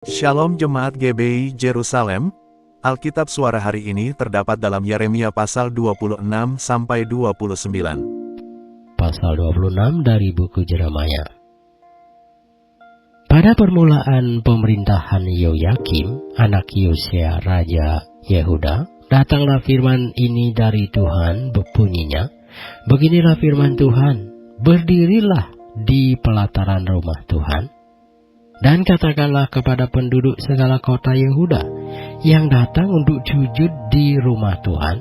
Shalom Jemaat GBI Jerusalem, Alkitab suara hari ini terdapat dalam Yeremia pasal 26-29. Pasal 26 dari buku Yeremia. Pada permulaan pemerintahan Yoyakim, anak Yosia Raja Yehuda, datanglah firman ini dari Tuhan, bunyinya, beginilah firman Tuhan, berdirilah di pelataran rumah Tuhan, dan katakanlah kepada penduduk segala kota Yehuda yang datang untuk sujud di rumah Tuhan,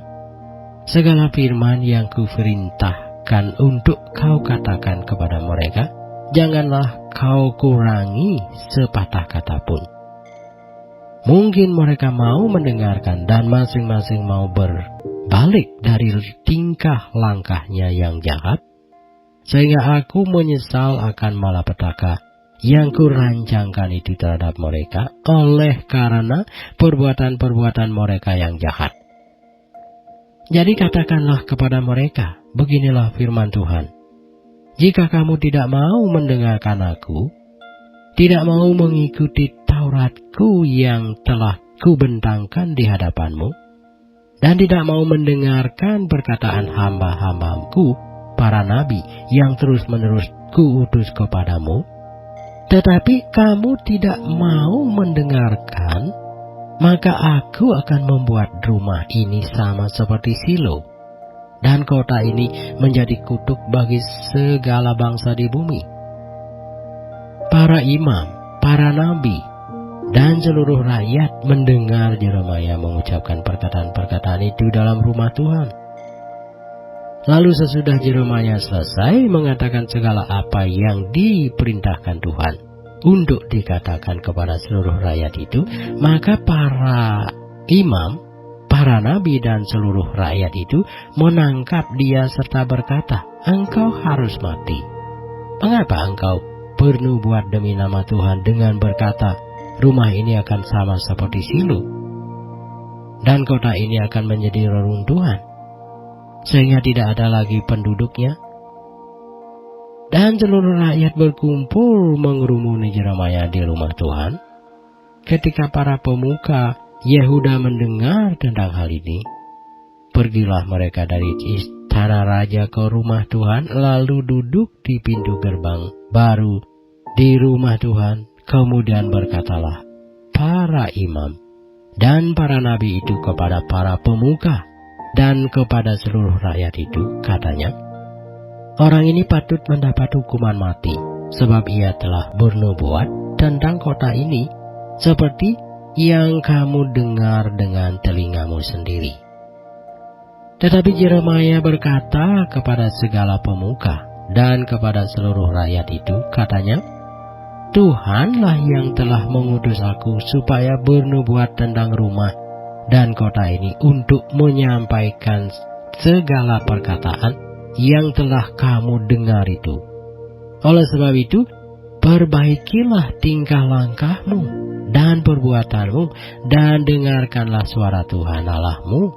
segala firman yang kuperintahkan untuk kau katakan kepada mereka, janganlah kau kurangi sepatah kata pun. Mungkin mereka mau mendengarkan dan masing-masing mau berbalik dari tingkah langkahnya yang jahat, sehingga aku menyesal akan malapetaka yang kurancangkan itu terhadap mereka oleh karena perbuatan-perbuatan mereka yang jahat. Jadi katakanlah kepada mereka, beginilah firman Tuhan. Jika kamu tidak mau mendengarkan aku, tidak mau mengikuti Tauratku yang telah kubentangkan di hadapanmu, dan tidak mau mendengarkan perkataan hamba-hambaku, para nabi yang terus-menerus kuutus kepadamu, tetapi kamu tidak mau mendengarkan, maka aku akan membuat rumah ini sama seperti Silo, dan kota ini menjadi kutuk bagi segala bangsa di bumi. Para imam, para nabi, dan seluruh rakyat mendengar Yeremia mengucapkan perkataan-perkataan itu dalam rumah Tuhan. Lalu sesudah Yeremia selesai mengatakan segala apa yang diperintahkan Tuhan untuk dikatakan kepada seluruh rakyat itu, maka para imam, para nabi dan seluruh rakyat itu menangkap dia serta berkata, engkau harus mati. Mengapa engkau bernubuat demi nama Tuhan dengan berkata, rumah ini akan sama seperti Silo, dan kota ini akan menjadi reruntuhan, sehingga tidak ada lagi penduduknya? Dan seluruh rakyat berkumpul mengerumuni Yeremia di rumah Tuhan. Ketika para pemuka Yehuda mendengar tentang hal ini, pergilah mereka dari istana raja ke rumah Tuhan, lalu duduk di pintu gerbang baru di rumah Tuhan. Kemudian berkatalah para imam dan para nabi itu kepada para pemuka dan kepada seluruh rakyat itu, katanya, orang ini patut mendapat hukuman mati, sebab ia telah bernubuat tentang kota ini, seperti yang kamu dengar dengan telingamu sendiri. Tetapi Yeremia berkata kepada segala pemuka dan kepada seluruh rakyat itu, katanya, Tuhanlah yang telah mengutus aku supaya bernubuat tentang rumah dan kota ini untuk menyampaikan segala perkataan yang telah kamu dengar itu. Oleh sebab itu, perbaikilah tingkah langkahmu dan perbuatanmu, dan dengarkanlah suara Tuhan Allahmu,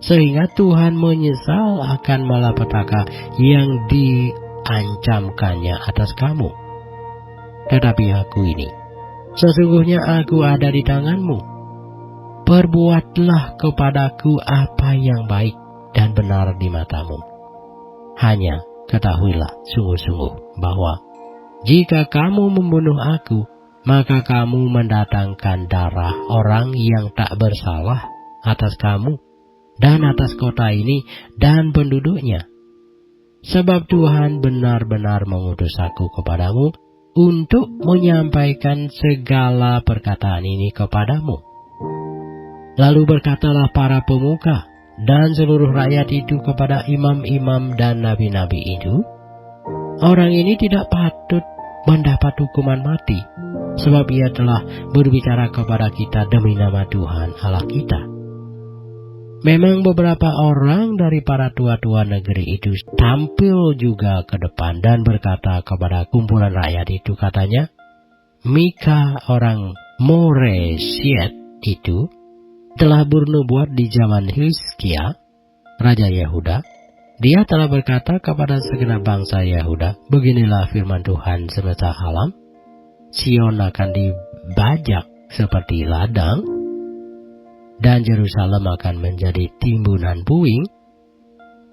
sehingga Tuhan menyesal akan malapetaka yang diancamkannya atas kamu. Tetapi aku ini, sesungguhnya aku ada di tanganmu. Perbuatlah kepadaku apa yang baik dan benar di matamu. Hanya ketahuilah sungguh-sungguh bahwa jika kamu membunuh aku, maka kamu mendatangkan darah orang yang tak bersalah atas kamu dan atas kota ini dan penduduknya. Sebab Tuhan benar-benar mengutus aku kepadamu untuk menyampaikan segala perkataan ini kepadamu. Lalu berkatalah para pemuka dan seluruh rakyat itu kepada imam-imam dan nabi-nabi itu, orang ini tidak patut mendapat hukuman mati, sebab ia telah berbicara kepada kita demi nama Tuhan Allah kita. Memang beberapa orang dari para tua-tua negeri itu tampil juga ke depan dan berkata kepada kumpulan rakyat itu, katanya, Mika orang Moreshet itu telah bernubuat di zaman Hizkia, Raja Yehuda. Dia telah berkata kepada segenap bangsa Yehuda, beginilah firman Tuhan semesta alam, Sion akan dibajak seperti ladang, dan Yerusalem akan menjadi timbunan puing,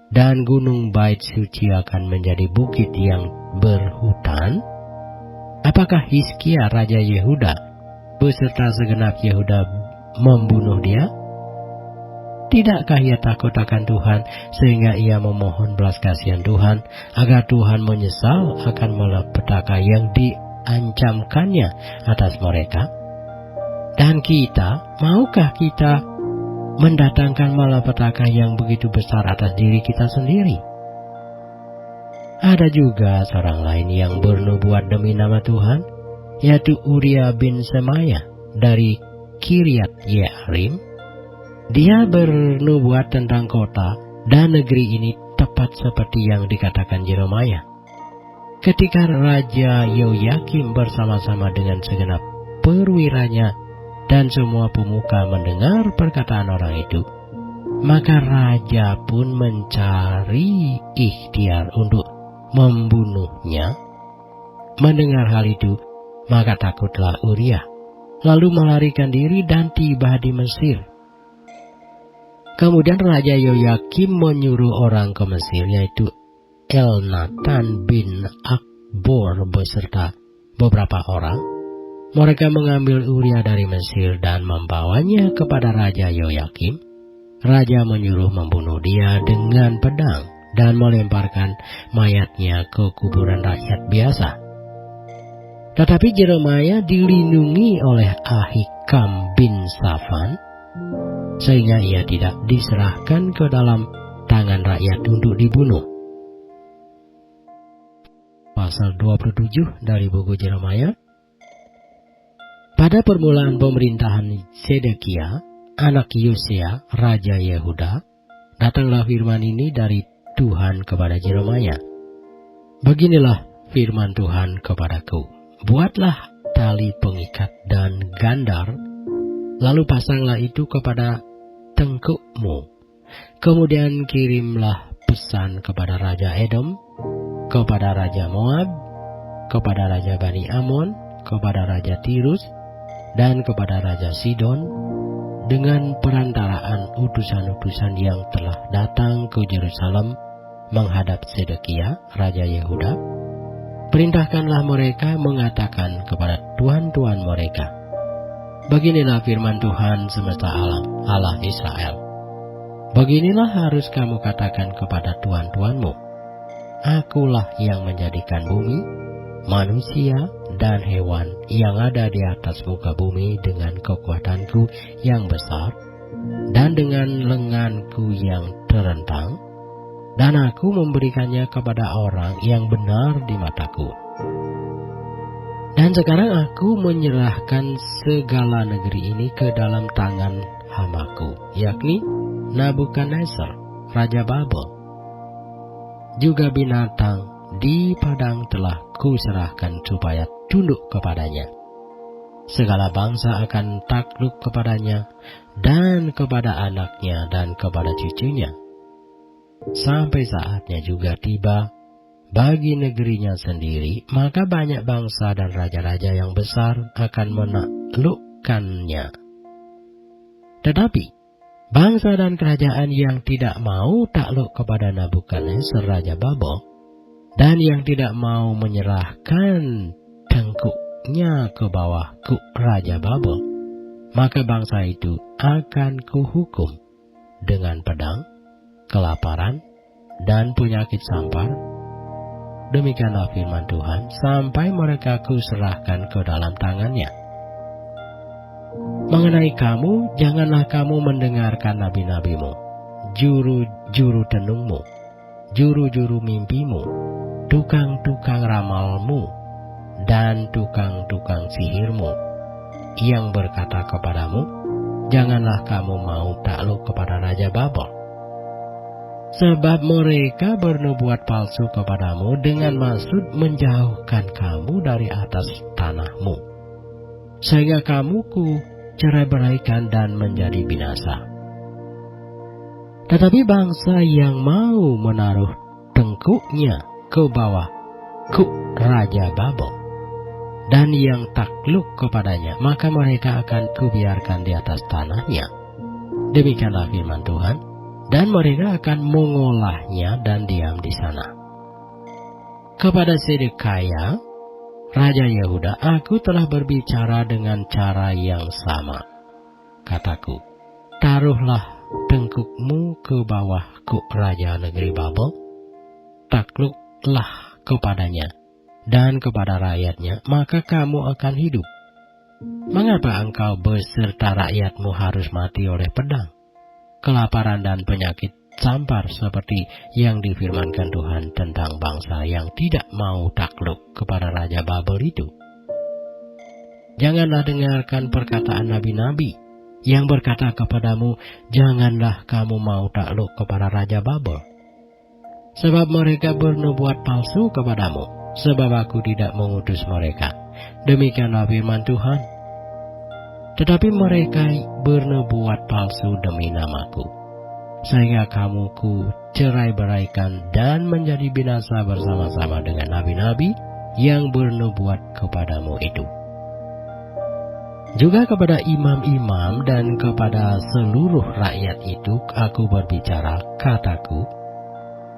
dan gunung bait suci akan menjadi bukit yang berhutan? Apakah Hizkia Raja Yehuda beserta segenap Yehuda membunuh dia? Tidakkah ia takut akan Tuhan sehingga ia memohon belas kasihan Tuhan agar Tuhan menyesal akan malapetaka yang diancamkannya atas mereka? Dan kita, maukah kita mendatangkan malapetaka yang begitu besar atas diri kita sendiri? Ada juga seorang lain yang bernubuat demi nama Tuhan, yaitu Uria bin Semaya dari Kiryat Yearim. Dia bernubuat tentang kota dan negeri ini tepat seperti yang dikatakan Yeremia. Ketika Raja Yehoyakim bersama-sama dengan segenap perwiranya dan semua pemuka mendengar perkataan orang itu, maka raja pun mencari ikhtiar untuk membunuhnya. Mendengar hal itu, maka takutlah Uria, lalu melarikan diri dan tiba di Mesir. Kemudian Raja Yehoyakim menyuruh orang ke Mesir, yaitu Elnatan bin Akbor beserta beberapa orang. Mereka mengambil Uria dari Mesir dan membawanya kepada Raja Yehoyakim. Raja menyuruh membunuh dia dengan pedang dan melemparkan mayatnya ke kuburan rakyat biasa. Tetapi Yeremia dilindungi oleh Ahikam bin Safan, sehingga ia tidak diserahkan ke dalam tangan rakyat untuk dibunuh. Pasal 27 dari buku Yeremia. Pada permulaan pemerintahan Sedekia, anak Yosea, Raja Yehuda, datanglah firman ini dari Tuhan kepada Yeremia. Beginilah firman Tuhan kepadaku, buatlah tali pengikat dan gandar, lalu pasanglah itu kepada tengkukmu. Kemudian kirimlah pesan kepada Raja Edom, kepada Raja Moab, kepada Raja Bani Amon, kepada Raja Tirus, dan kepada Raja Sidon, dengan perantaraan utusan-utusan yang telah datang ke Yerusalem menghadap Sedekia, Raja Yehuda. Perintahkanlah mereka mengatakan kepada tuan-tuan mereka, beginilah firman Tuhan semesta alam, Allah Israel. Beginilah harus kamu katakan kepada tuan-tuanmu, akulah yang menjadikan bumi, manusia, dan hewan yang ada di atas muka bumi dengan kekuatanku yang besar, dan dengan lenganku yang terentang, dan aku memberikannya kepada orang yang benar di mataku. Dan sekarang aku menyerahkan segala negeri ini ke dalam tangan hamaku, yakni Nabukadnezar, Raja Babel. Juga binatang di padang telah kuserahkan supaya tunduk kepadanya. Segala bangsa akan takluk kepadanya, dan kepada anaknya dan kepada cucunya. Sampai saatnya juga tiba bagi negerinya sendiri, maka banyak bangsa dan raja-raja yang besar akan menaklukkannya. Tetapi bangsa dan kerajaan yang tidak mau takluk kepada Nabukadnezar Raja Babel, dan yang tidak mau menyerahkan tengkuknya ke bawah kuk Raja Babel, maka bangsa itu akan kuhukum dengan pedang, kelaparan, dan penyakit sampar. Demikianlah firman Tuhan, sampai mereka kuserahkan ke dalam tangannya. Mengenai kamu, janganlah kamu mendengarkan nabi-nabimu, juru-juru tenungmu, juru-juru mimpimu, tukang-tukang ramalmu, dan tukang-tukang sihirmu, yang berkata kepadamu, janganlah kamu mau takluk kepada Raja Babel. Sebab mereka bernubuat palsu kepadamu dengan maksud menjauhkan kamu dari atas tanahmu, sehingga kamu ku cerai-beraikan dan menjadi binasa. Tetapi bangsa yang mau menaruh tengkuknya ke bawah kuk Raja Babel, dan yang takluk kepadanya, maka mereka akan kubiarkan di atas tanahnya. Demikianlah firman Tuhan, dan mereka akan mengolahnya dan diam di sana. Kepada Sedekia, Raja Yehuda, aku telah berbicara dengan cara yang sama. Kataku, taruhlah tengkukmu ke bawah kuk raja negeri Babel, takluklah kepadanya dan kepada rakyatnya, maka kamu akan hidup. Mengapa engkau beserta rakyatmu harus mati oleh pedang, kelaparan dan penyakit sampar seperti yang difirmankan Tuhan tentang bangsa yang tidak mau takluk kepada Raja Babel itu? Janganlah dengarkan perkataan nabi-nabi yang berkata kepadamu, janganlah kamu mau takluk kepada Raja Babel. Sebab mereka bernubuat palsu kepadamu, sebab aku tidak mengutus mereka. Demikianlah firman Tuhan. Tetapi mereka bernubuat palsu demi namaku, sehingga kamu ku cerai-beraikan dan menjadi binasa bersama-sama dengan nabi-nabi yang bernubuat kepadamu itu. Juga kepada imam-imam dan kepada seluruh rakyat itu aku berbicara, kataku,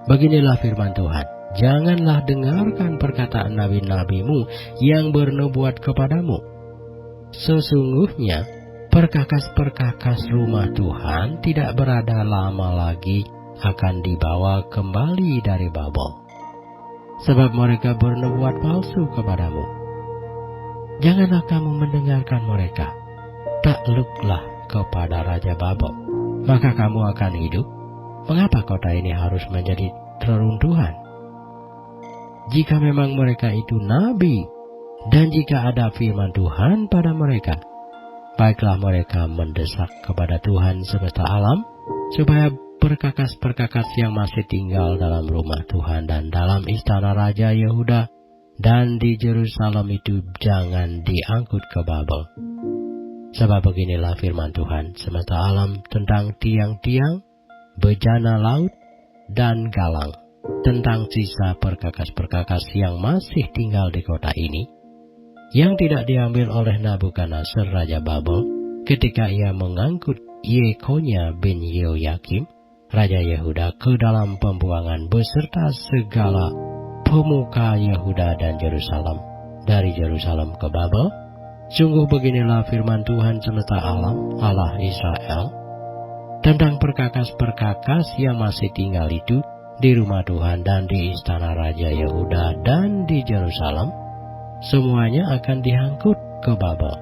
beginilah firman Tuhan, janganlah dengarkan perkataan nabi-nabimu yang bernubuat kepadamu. Sesungguhnya perkakas-perkakas rumah Tuhan tidak berada lama lagi akan dibawa kembali dari Babel, sebab mereka bernubuat palsu kepadamu. Janganlah kamu mendengarkan mereka. Takluklah kepada Raja Babel, maka kamu akan hidup. Mengapa kota ini harus menjadi reruntuhan? Jika memang mereka itu nabi, dan jika ada firman Tuhan pada mereka, baiklah mereka mendesak kepada Tuhan semesta alam, supaya perkakas-perkakas yang masih tinggal dalam rumah Tuhan dan dalam istana Raja Yehuda dan di Yerusalem itu jangan diangkut ke Babel. Sebab beginilah firman Tuhan semesta alam tentang tiang-tiang, bejana laut, dan galang, tentang sisa perkakas-perkakas yang masih tinggal di kota ini, yang tidak diambil oleh Nabukadnezar Raja Babel ketika ia mengangkut Yekonia bin Yehoyakim, Raja Yehuda, ke dalam pembuangan beserta segala pemuka Yehuda dan Yerusalem, dari Yerusalem ke Babel. Sungguh beginilah firman Tuhan semesta alam, Allah Israel, tentang perkakas-perkakas yang masih tinggal itu di rumah Tuhan dan di istana Raja Yehuda dan di Yerusalem. Semuanya akan diangkut ke Babel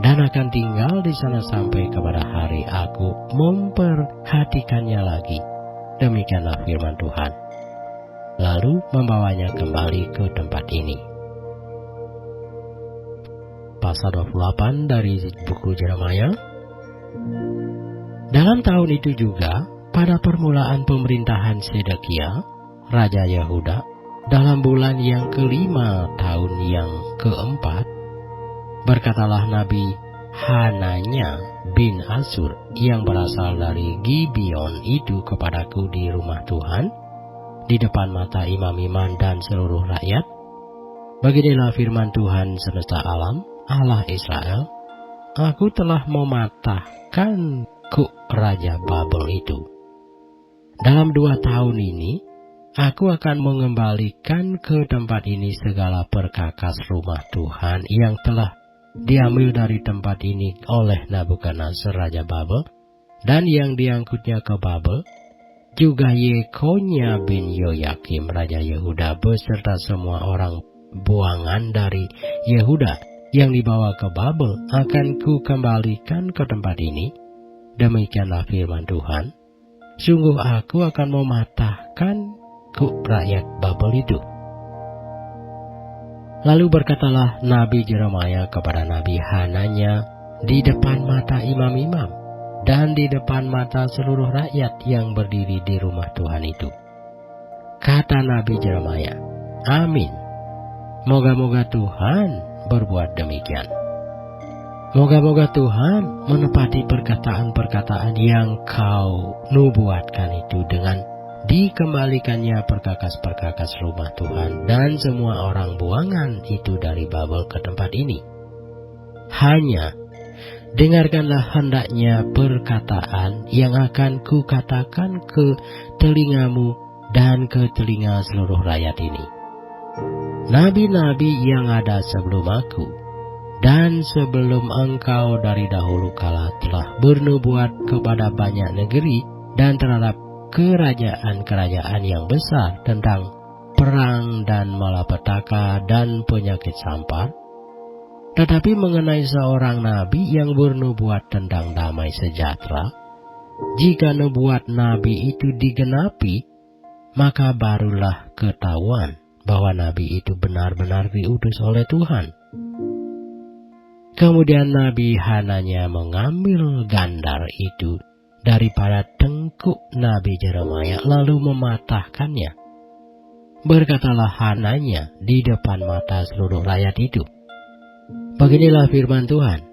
dan akan tinggal di sana sampai kepada hari aku memperhatikannya lagi. Demikianlah firman Tuhan. Lalu membawanya kembali ke tempat ini. Pasal 28 dari buku Yeremia. Dalam tahun itu juga, pada permulaan pemerintahan Sedekia, Raja Yehuda, dalam bulan yang kelima tahun yang keempat, berkatalah Nabi Hananya bin Asur yang berasal dari Gibeon itu kepadaku di rumah Tuhan, di depan mata imam-imam dan seluruh rakyat. Beginilah firman Tuhan semesta alam, Allah Israel, aku telah mematahkan kuk Raja Babel itu. Dalam 2 tahun ini, aku akan mengembalikan ke tempat ini segala perkakas rumah Tuhan yang telah diambil dari tempat ini oleh Nabukadnezar Raja Babel, dan yang diangkutnya ke Babel. Juga Yekonia bin Yehoyakim Raja Yehuda beserta semua orang buangan dari Yehuda yang dibawa ke Babel akan ku kembalikan ke tempat ini. Demikianlah firman Tuhan. Sungguh aku akan mematahkan kuk rakyat Babel itu. Lalu berkatalah Nabi Yeremia kepada Nabi Hananya di depan mata imam-imam dan di depan mata seluruh rakyat yang berdiri di rumah Tuhan itu. Kata Nabi Yeremia, amin. Moga-moga Tuhan berbuat demikian. Moga-moga Tuhan menepati perkataan-perkataan yang kau nubuatkan itu dengan dikembalikannya perkakas-perkakas rumah Tuhan dan semua orang buangan itu dari Babel ke tempat ini. Hanya dengarkanlah hendaknya perkataan yang akan kukatakan ke telingamu dan ke telinga seluruh rakyat ini. Nabi-nabi yang ada sebelum aku dan sebelum engkau dari dahulu kala telah bernubuat kepada banyak negeri dan terhadap kerajaan-kerajaan yang besar tentang perang dan malapetaka dan penyakit sampar. Tetapi mengenai seorang nabi yang bernubuat tentang damai sejahtera, jika nubuat nabi itu digenapi, maka barulah ketahuan bahwa nabi itu benar-benar diutus oleh Tuhan. Kemudian Nabi Hananya mengambil gandar itu daripada tengkuk Nabi Yeremia lalu mematahkannya. Berkatalah Hananya di depan mata seluruh rakyat itu, beginilah firman Tuhan,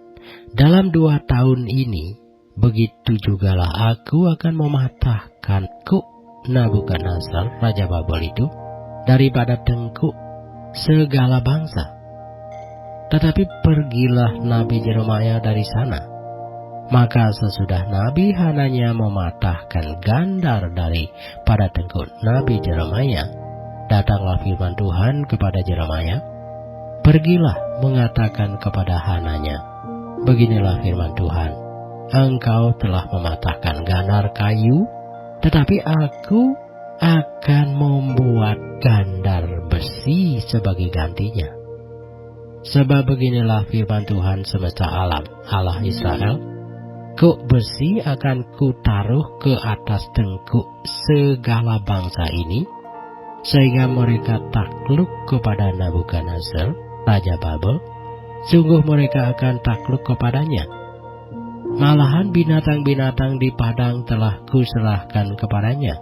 dalam 2 tahun ini, begitu jugalah aku akan mematahkan kuk Nabukadnezar, Raja Babel itu, daripada tengkuk segala bangsa. Tetapi pergilah Nabi Yeremia dari sana. Maka sesudah Nabi Hananya mematahkan gandar daripada tengkuk Nabi Yeremia, datanglah firman Tuhan kepada Yeremia, pergilah mengatakan kepada Hananya, beginilah firman Tuhan, engkau telah mematahkan gandar kayu, tetapi aku akan membuat gandar besi sebagai gantinya. Sebab beginilah firman Tuhan semesta alam, Allah Israel, kuk besi akan kutaruh ke atas tengkuk segala bangsa ini, sehingga mereka takluk kepada Nabukadnezar, Raja Babel, sungguh mereka akan takluk kepadanya. Malahan binatang-binatang di padang telah kuserahkan kepadanya.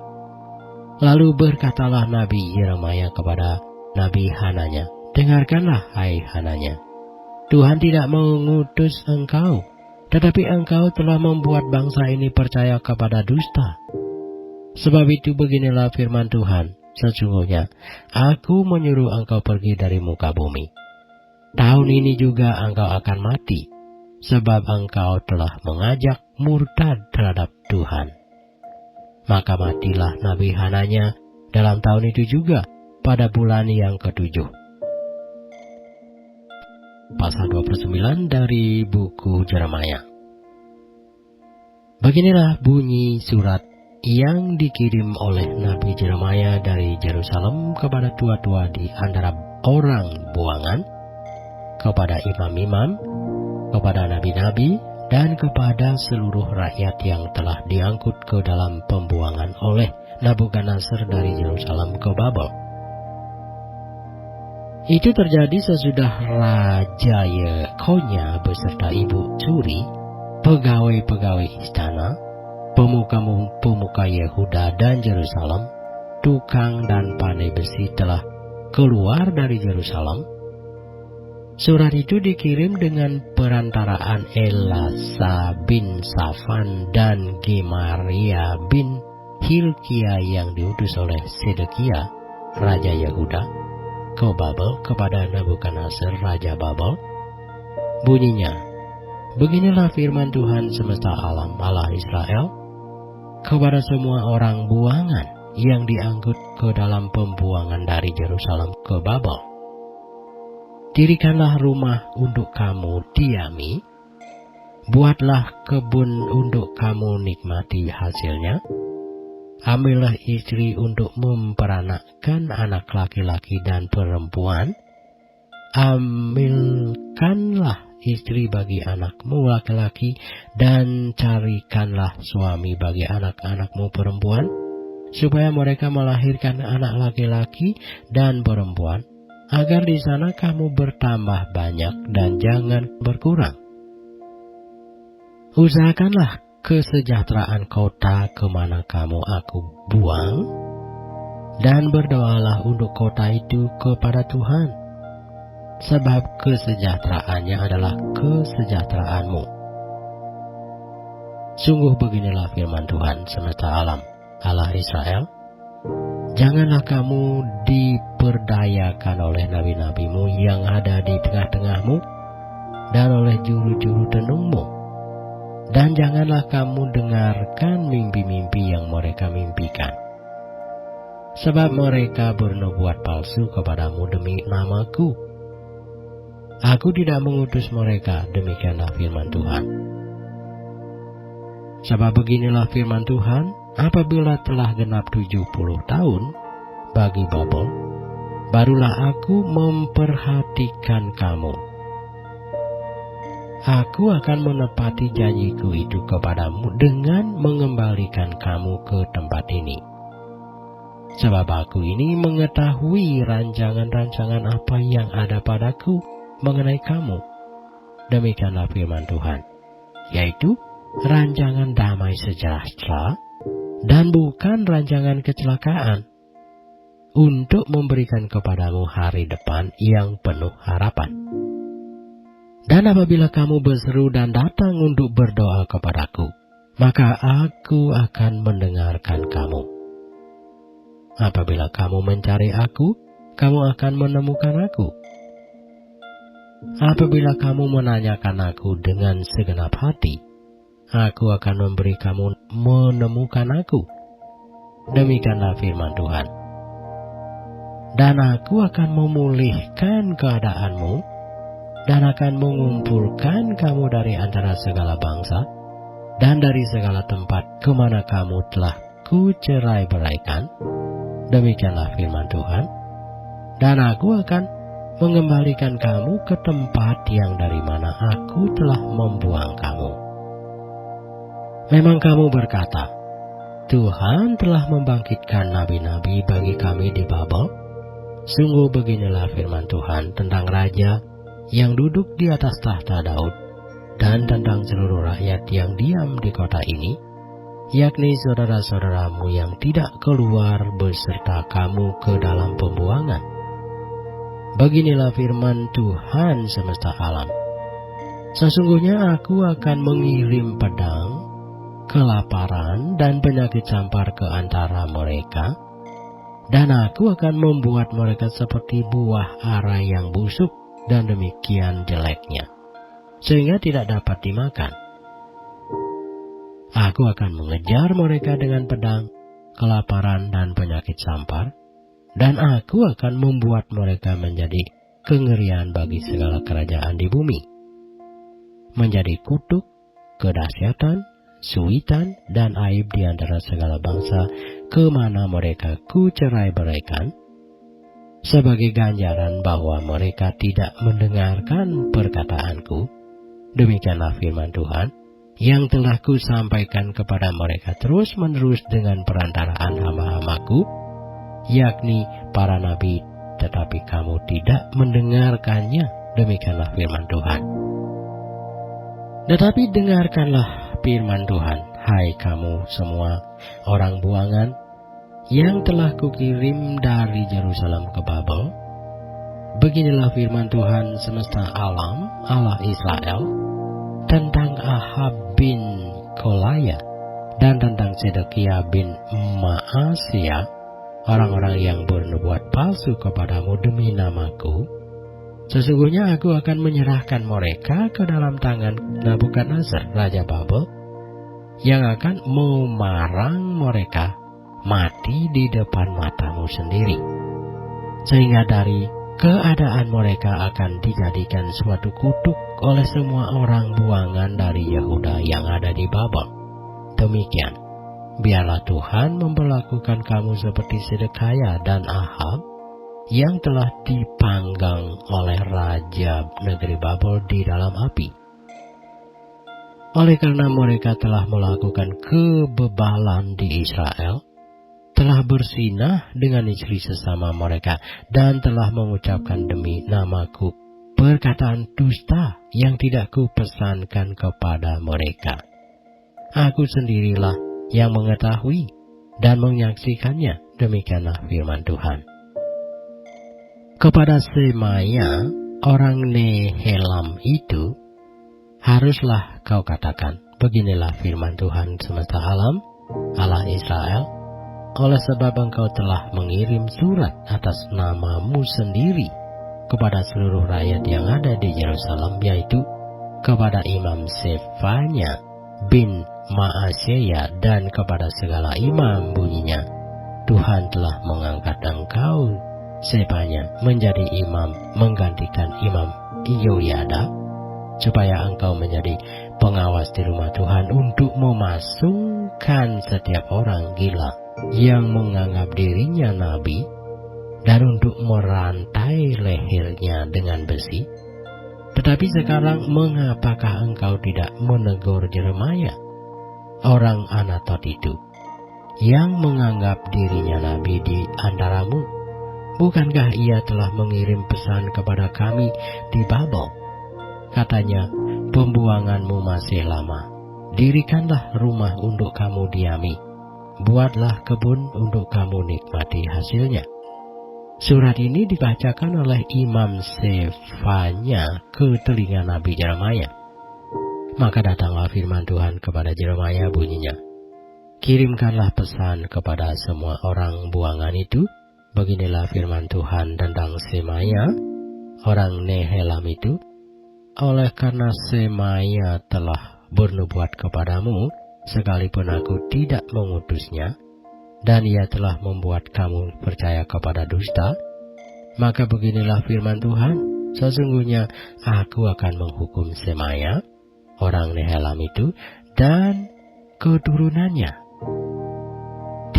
Lalu berkatalah Nabi Yeremia kepada Nabi Hananya, dengarkanlah hai Hananya, Tuhan tidak mengutus engkau, tetapi engkau telah membuat bangsa ini percaya kepada dusta. Sebab itu beginilah firman Tuhan, sesungguhnya aku menyuruh engkau pergi dari muka bumi. Tahun ini juga engkau akan mati, sebab engkau telah mengajak murtad terhadap Tuhan. Maka matilah Nabi Hananya dalam tahun itu juga, pada bulan yang ke-7. Pasal 29 dari buku Yeremia. Beginilah bunyi surat yang dikirim oleh Nabi Yeremia dari Yerusalem kepada tua-tua di antara orang buangan, kepada imam-imam, kepada nabi-nabi, dan kepada seluruh rakyat yang telah diangkut ke dalam pembuangan oleh Nabukadnezar dari Yerusalem ke Babel. Itu terjadi sesudah Raja Yekonya beserta ibu suri, pegawai-pegawai istana, pemuka-pemuka Yehuda dan Yerusalem, tukang dan pandai besi telah keluar dari Yerusalem. Surat itu dikirim dengan perantaraan Elasa bin Safan dan Gemaria bin Hilkia yang diutus oleh Sedekia, Raja Yehuda, ke Babel kepada Nabukadnezar, Raja Babel. Bunyinya, beginilah firman Tuhan semesta alam, Allah Israel, kepada semua orang buangan yang diangkut ke dalam pembuangan dari Yerusalem ke Babel. Dirikanlah rumah untuk kamu diami, buatlah kebun untuk kamu nikmati hasilnya, ambillah istri untuk memperanakkan anak laki-laki dan perempuan, ambilkanlah istri bagi anakmu laki-laki, dan carikanlah suami bagi anak-anakmu perempuan, supaya mereka melahirkan anak laki-laki dan perempuan, agar di sana kamu bertambah banyak dan jangan berkurang. Usahakanlah kesejahteraan kota kemana kamu aku buang, dan berdoalah untuk kota itu kepada Tuhan, sebab kesejahteraannya adalah kesejahteraanmu. Sungguh beginilah firman Tuhan semesta alam, Allah Israel, Janganlah kamu diperdayakan oleh nabi-nabimu yang ada di tengah-tengahmu dan oleh juru-juru tenungmu. Dan janganlah kamu dengarkan mimpi-mimpi yang mereka mimpikan. Sebab mereka bernubuat palsu kepadamu demi namaku. Aku tidak mengutus mereka, demikianlah firman Tuhan. Sebab beginilah firman Tuhan, apabila telah genap 70 tahun bagi Babel, barulah aku memperhatikan kamu. Aku akan menepati janjiku itu kepadamu dengan mengembalikan kamu ke tempat ini. Sebab aku ini mengetahui rancangan-rancangan apa yang ada padaku mengenai kamu. Demikianlah firman Tuhan, yaitu rancangan damai sejahtera dan bukan rancangan kecelakaan, untuk memberikan kepadamu hari depan yang penuh harapan. Dan apabila kamu berseru dan datang untuk berdoa kepadaku, maka aku akan mendengarkan kamu. Apabila kamu mencari aku, kamu akan menemukan aku. Apabila kamu menanyakan aku dengan segenap hati, aku akan memberi kamu menemukan aku. Demikianlah firman Tuhan. Dan aku akan memulihkan keadaanmu, dan akan mengumpulkan kamu dari antara segala bangsa, dan dari segala tempat kemana kamu telah kucerai-beraikan. Demikianlah firman Tuhan. Dan aku akan mengembalikan kamu ke tempat yang dari mana aku telah membuang kamu. Memang kamu berkata, Tuhan telah membangkitkan nabi-nabi bagi kami di Babel. Sungguh beginilah firman Tuhan tentang raja yang duduk di atas tahta Daud, dan tentang seluruh rakyat yang diam di kota ini, yakni saudara-saudaramu yang tidak keluar beserta kamu ke dalam pembuangan. Beginilah firman Tuhan semesta alam. Sesungguhnya aku akan mengirim pedang, kelaparan, dan penyakit campar ke antara mereka, dan aku akan membuat mereka seperti buah ara yang busuk dan demikian jeleknya, sehingga tidak dapat dimakan. Aku akan mengejar mereka dengan pedang, kelaparan, dan penyakit campar, dan aku akan membuat mereka menjadi kengerian bagi segala kerajaan di bumi, menjadi kutuk, kedahsyatan, suitan, dan aib di antara segala bangsa kemana mereka kucerai-beraikan, sebagai ganjaran bahwa mereka tidak mendengarkan perkataanku. Demikianlah firman Tuhan, yang telah kusampaikan kepada mereka terus-menerus dengan perantaraan hamba-hambaku, yakni para nabi, tetapi kamu tidak mendengarkannya. Demikianlah firman Tuhan. Tetapi dengarkanlah firman Tuhan, hai kamu semua orang buangan yang telah kukirim dari Yerusalem ke Babel. Beginilah firman Tuhan semesta alam, Allah Israel, tentang Ahab bin Kolaya dan tentang Sedekia bin Maasia, orang-orang yang bernubuat palsu kepadamu demi namaku. Sesungguhnya aku akan menyerahkan mereka ke dalam tangan Nabukadnezar, Raja Babel, yang akan memarang mereka mati di depan matamu sendiri, sehingga dari keadaan mereka akan dijadikan suatu kutuk oleh semua orang buangan dari Yehuda yang ada di Babel. Demikian, biarlah Tuhan memperlakukan kamu seperti Sedekia dan Ahab, yang telah dipanggang oleh raja negeri Babel di dalam api. Oleh karena mereka telah melakukan kebebalan di Israel, telah bersinah dengan istri sesama mereka, dan telah mengucapkan demi namaku perkataan dusta yang tidak kupesankan kepada mereka. Aku sendirilah yang mengetahui dan menyaksikannya. Demikianlah firman Tuhan. Kepada Semaya, orang Nehelam itu, haruslah kau katakan, beginilah firman Tuhan semesta alam, Allah Israel, oleh sebab engkau telah mengirim surat atas namamu sendiri kepada seluruh rakyat yang ada di Yerusalem, yaitu kepada Imam Sefanya bin Maaseya dan kepada segala imam, bunyinya, Tuhan telah mengangkat engkau Sefanya menjadi imam menggantikan Imam Yoyada, supaya engkau menjadi pengawas di rumah Tuhan untuk memasungkan setiap orang gila yang menganggap dirinya nabi, dan untuk merantai lehernya dengan besi. Tetapi sekarang mengapakah engkau tidak menegur Yeremia, orang Anatot itu, yang menganggap dirinya nabi di antaramu? Bukankah ia telah mengirim pesan kepada kami di Babel? Katanya, pembuanganmu masih lama. Dirikanlah rumah untuk kamu diami. Buatlah kebun untuk kamu nikmati hasilnya. Surat ini dibacakan oleh Imam Sefanya ke telinga Nabi Yeremia. Maka datanglah firman Tuhan kepada Yeremia, bunyinya, kirimkanlah pesan kepada semua orang buangan itu. Beginilah firman Tuhan tentang Semaya, orang Nehelam itu. Oleh karena Semaya telah bernubuat kepadamu, sekalipun aku tidak mengutusnya, dan ia telah membuat kamu percaya kepada dusta, maka beginilah firman Tuhan, sesungguhnya aku akan menghukum Semaya, orang Nehelam itu, dan keturunannya.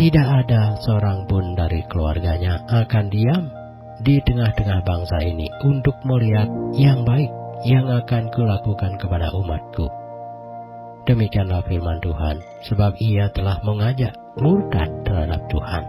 Tidak ada seorang pun dari keluarganya akan diam di tengah-tengah bangsa ini untuk melihat yang baik yang akan kulakukan kepada umatku. Demikianlah firman Tuhan, sebab ia telah mengajak murtad terhadap Tuhan.